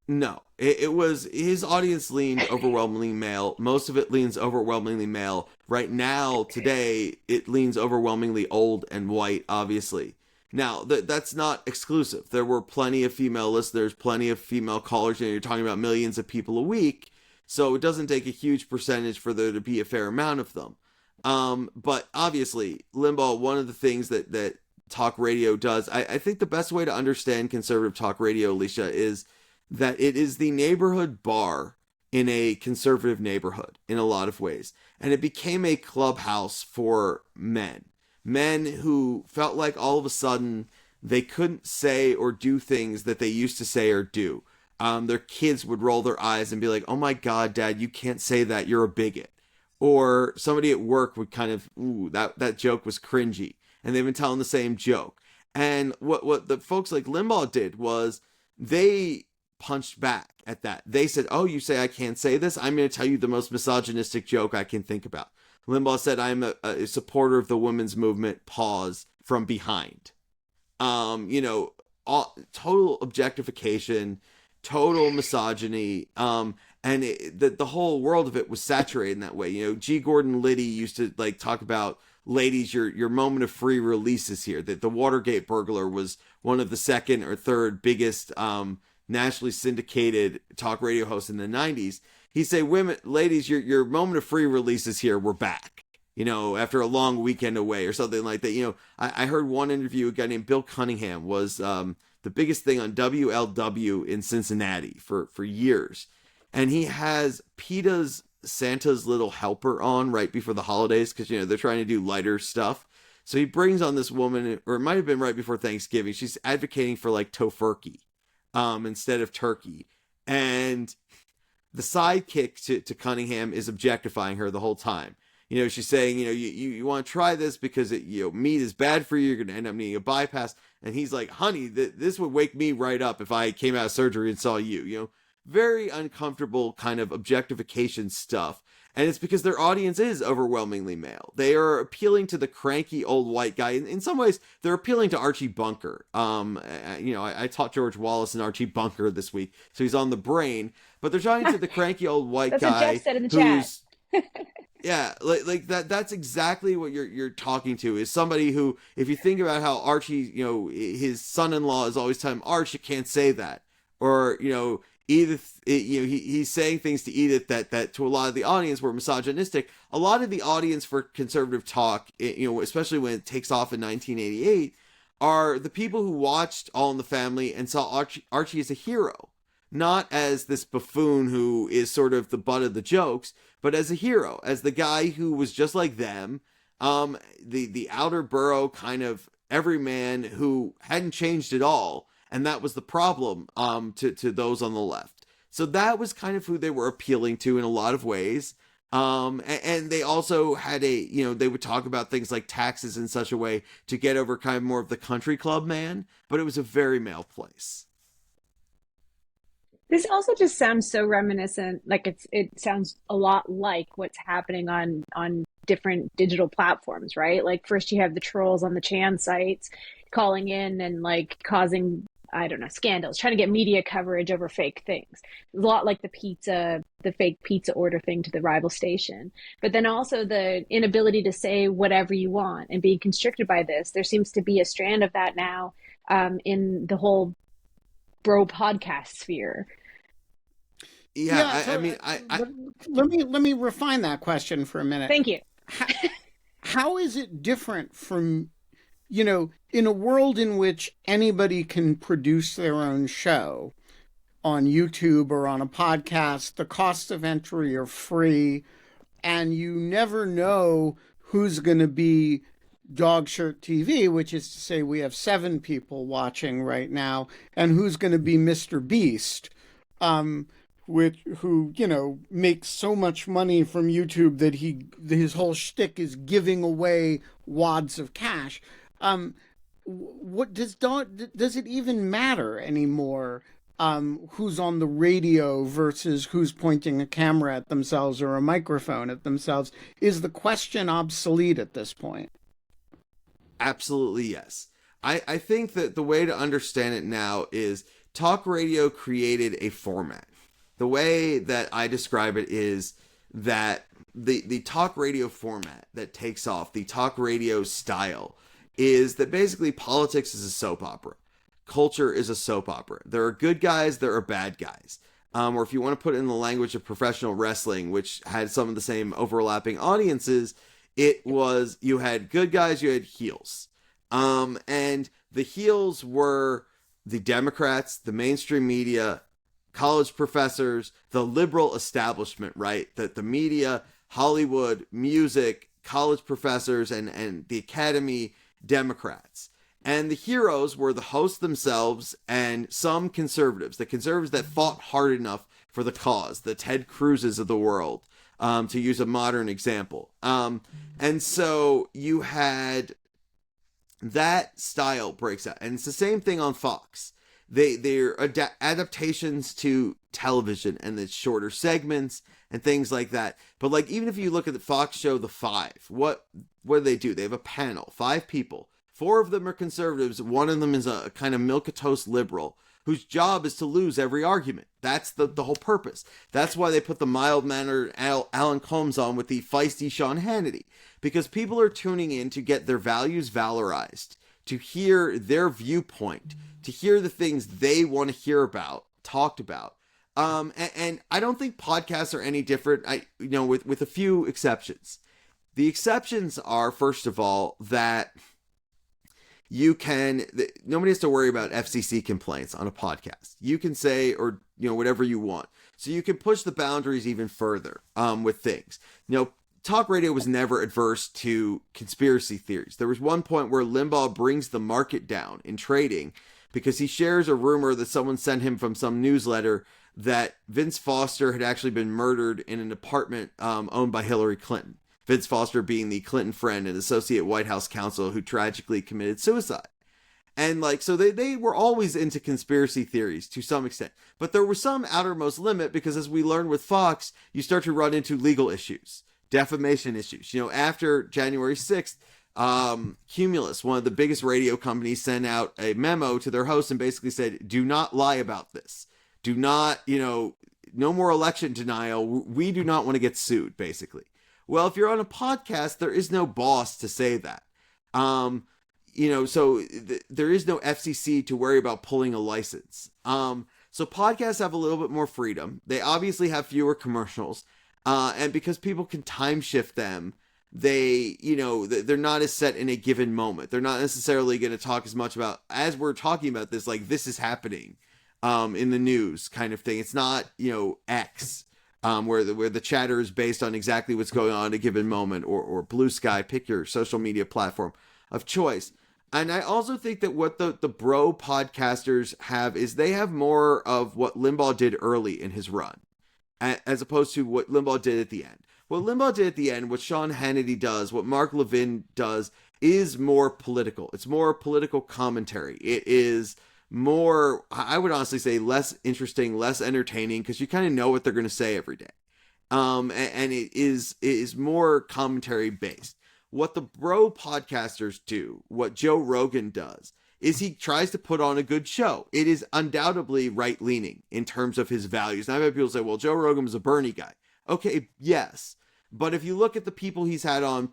No, it was, his audience leaned overwhelmingly male. Most of it leans overwhelmingly male. Right now, today, it leans overwhelmingly old and white, obviously. Now, that's not exclusive. There were plenty of female listeners, plenty of female callers, and you're talking about millions of people a week. So it doesn't take a huge percentage for there to be a fair amount of them. But obviously, Limbaugh, one of the things that talk radio does. I think the best way to understand conservative talk radio, Alicia, is that it is the neighborhood bar in a conservative neighborhood in a lot of ways. And it became a clubhouse for men who felt like all of a sudden they couldn't say or do things that they used to say or do. Their kids would roll their eyes and be like, "Oh my God, Dad, you can't say that. You're a bigot." Or somebody at work would kind of, "Ooh, that joke was cringy." And they've been telling the same joke. And what the folks like Limbaugh did was they punched back at that. They said, "Oh, you say I can't say this? I'm going to tell you the most misogynistic joke I can think about." Limbaugh said, "I'm a supporter of the women's movement, pause, from behind." Total objectification, total misogyny, and the whole world of it was saturated in that way. G. Gordon Liddy used to like talk about, "Ladies, your moment of free release is here." That the Watergate burglar was one of the second or third biggest nationally syndicated talk radio hosts in the 90s. He'd say, "Women, ladies, your moment of free release is here. We're back." After a long weekend away or something like that. I heard one interview, a guy named Bill Cunningham was the biggest thing on WLW in Cincinnati for years. And he has PETA's Santa's Little Helper on right before the holidays because, they're trying to do lighter stuff. So he brings on this woman, or it might have been right before Thanksgiving. She's advocating for like tofurkey instead of turkey. And the sidekick to Cunningham is objectifying her the whole time. She's saying, you want to try this because meat is bad for you. You're going to end up needing a bypass. And he's like, "Honey, this would wake me right up if I came out of surgery and saw you." Very uncomfortable kind of objectification stuff. And it's because their audience is overwhelmingly male. They are appealing to the cranky old white guy. In some ways, they're appealing to Archie Bunker. I taught George Wanless and Archie Bunker this week, so he's on the brain. But they're talking to the cranky old white That's guy. what Jeff said in the chat. Yeah, like that. That's exactly what you're talking to. Is somebody who, if you think about how Archie, his son-in-law is always telling him, "Arch, you can't say that," or Edith, he's saying things to Edith that to a lot of the audience were misogynistic. A lot of the audience for conservative talk, especially when it takes off in 1988, are the people who watched All in the Family and saw Archie as a hero, not as this buffoon who is sort of the butt of the jokes, but as a hero, as the guy who was just like them, the outer borough kind of everyman who hadn't changed at all, and that was the problem to those on the left. So that was kind of who they were appealing to in a lot of ways. And they also had they would talk about things like taxes in such a way to get over kind of more of the country club man, but it was a very male place. This also just sounds so reminiscent, like it sounds a lot like what's happening on different digital platforms, right? Like first you have the trolls on the Chan sites calling in and like causing, I don't know, scandals, trying to get media coverage over fake things. A lot like the fake pizza order thing to the rival station. But then also the inability to say whatever you want and being constricted by this. There seems to be a strand of that now in the whole bro podcast sphere. I mean, let me refine that question for a minute. Thank you. How is it different from, in a world in which anybody can produce their own show on YouTube or on a podcast, the costs of entry are free, and you never know who's going to be Dog Shirt TV, which is to say we have 7 people watching right now, and who's going to be Mr. Beast, who makes so much money from YouTube that his whole shtick is giving away wads of cash. What does it even matter anymore? Who's on the radio versus who's pointing a camera at themselves or a microphone at themselves? Is the question obsolete at this point? Absolutely, yes. I think that the way to understand it now is talk radio created a format. The way that I describe it is that the talk radio format that takes off, the talk radio style, is that basically politics is a soap opera. Culture is a soap opera. There are good guys, there are bad guys. Or if you want to put it in the language of professional wrestling, which had some of the same overlapping audiences, it was, you had good guys, you had heels. And the heels were the Democrats, the mainstream media, college professors, the liberal establishment, right? That the media, Hollywood, music, college professors, and the academy, Democrats. And the heroes were the hosts themselves and some conservatives, the conservatives that fought hard enough for the cause, the Ted Cruzes of the world, to use a modern example. And so you had that style breaks out. And it's the same thing on Fox. They're adaptations to television and the shorter segments and things like that. But like, even if you look at the Fox show The Five, what do? They have a panel, 5 people. 4 of them are conservatives. One of them is a kind of milquetoast liberal whose job is to lose every argument. That's the whole purpose. That's why they put the mild-mannered Alan Colmes on with the feisty Sean Hannity, because people are tuning in to get their values valorized, to hear their viewpoint, to hear the things they want to hear about, talked about. And I don't think podcasts are any different, with a few exceptions. The exceptions are, first of all, that nobody has to worry about FCC complaints on a podcast. You can say, or, whatever you want. So you can push the boundaries even further, with things. Talk radio was never adverse to conspiracy theories. There was one point where Limbaugh brings the market down in trading because he shares a rumor that someone sent him from some newsletter that Vince Foster had actually been murdered in an apartment owned by Hillary Clinton. Vince Foster being the Clinton friend and associate White House counsel who tragically committed suicide. And so they were always into conspiracy theories to some extent. But there was some outermost limit because, as we learned with Fox, you start to run into legal issues, defamation issues. After January 6th, Cumulus, one of the biggest radio companies, sent out a memo to their hosts and basically said, do not lie about this. Do not, no more election denial. We do not want to get sued, basically. Well, if you're on a podcast, there is no boss to say that. So there is no FCC to worry about pulling a license. So podcasts have a little bit more freedom. They obviously have fewer commercials. And because people can time shift them, they're not as set in a given moment. They're not necessarily going to talk as much about, as we're talking about this, like this is happening in the news kind of thing. It's not, X. Where the chatter is based on exactly what's going on at a given moment, or Blue Sky, pick your social media platform of choice. And I also think that what the bro podcasters have is they have more of what Limbaugh did early in his run, as opposed to what Limbaugh did at the end. What Limbaugh did at the end, what Sean Hannity does, what Mark Levin does, is more political. It's more political commentary. It is more, I would honestly say, less interesting, less entertaining, because you kind of know what they're going to say every day. And it is more commentary based. What the bro podcasters do, what Joe Rogan does, is he tries to put on a good show. It is undoubtedly right leaning in terms of his values. And I've had people say, well, Joe Rogan was a Bernie guy. Okay, yes. But if you look at the people he's had on,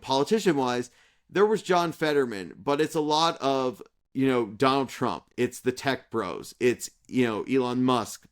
politician wise, there was John Fetterman, but it's a lot of, Donald Trump. It's the tech bros. It's, Elon Musk.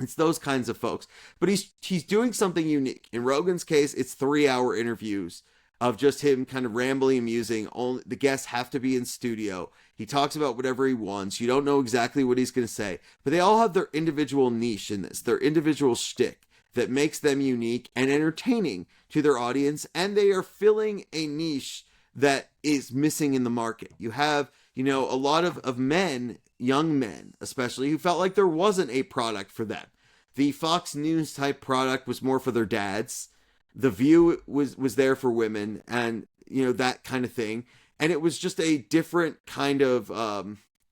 It's those kinds of folks. But he's doing something unique. In Rogan's case, it's 3-hour interviews of just him kind of rambling and musing. Only the guests have to be in studio. He talks about whatever he wants. You don't know exactly what he's going to say. But they all have their individual niche in this, their individual shtick that makes them unique and entertaining to their audience. And they are filling a niche that is missing in the market. You have, a lot of men, young men especially, who felt like there wasn't a product for them. The Fox News type product was more for their dads. The View was there for women, and, that kind of thing. And it was just a different kind of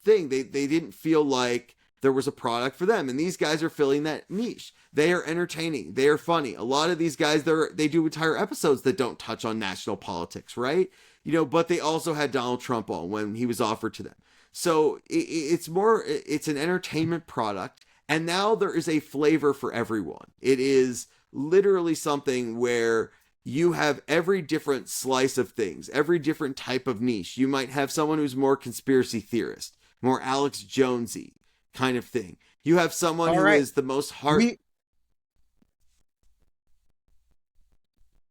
thing. They didn't feel like there was a product for them. And these guys are filling that niche. They are entertaining. They are funny. A lot of these guys, they do entire episodes that don't touch on national politics, right? But they also had Donald Trump on when he was offered to them. So it's an entertainment product. And now there is a flavor for everyone. It is literally something where you have every different slice of things, every different type of niche. You might have someone who's more conspiracy theorist, more Alex Jonesy kind of thing. You have someone who is the most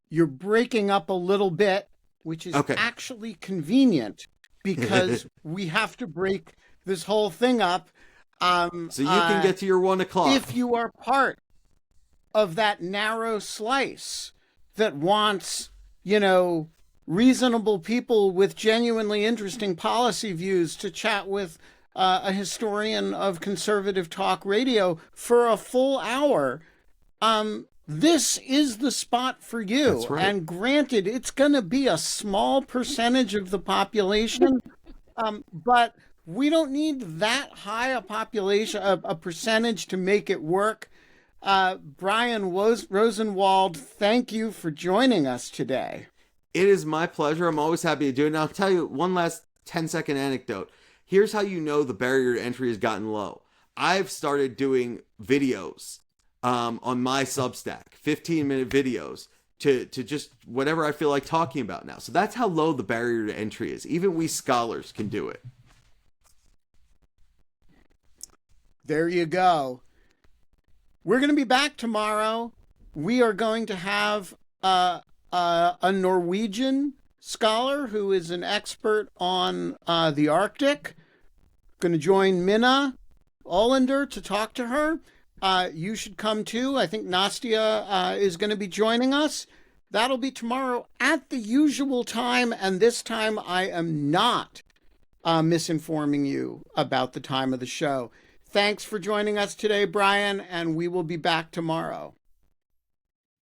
You're breaking up a little bit, which is actually convenient because we have to break this whole thing up. So you can get to your 1 o'clock. If you are part of that narrow slice that wants, reasonable people with genuinely interesting policy views to chat with a historian of conservative talk radio for a full hour, this is the spot for you. That's right. And granted, it's going to be a small percentage of the population, but we don't need that high a population, a percentage to make it work. Brian Rosenwald, thank you for joining us today. It is my pleasure. I'm always happy to do it. And I'll tell you one last 10-second anecdote. Here's how you know the barrier to entry has gotten low. I've started doing videos on my Substack, 15-minute videos to just whatever I feel like talking about now. So that's how low the barrier to entry is. Even we scholars can do it. There you go. We're going to be back tomorrow. We are going to have a Norwegian scholar who is an expert on the Arctic. Going to join Minna Olander to talk to her. You should come too. I think Nastia is going to be joining us. That'll be tomorrow at the usual time, and this time I am not misinforming you about the time of the show. Thanks for joining us today, Brian, and we will be back tomorrow.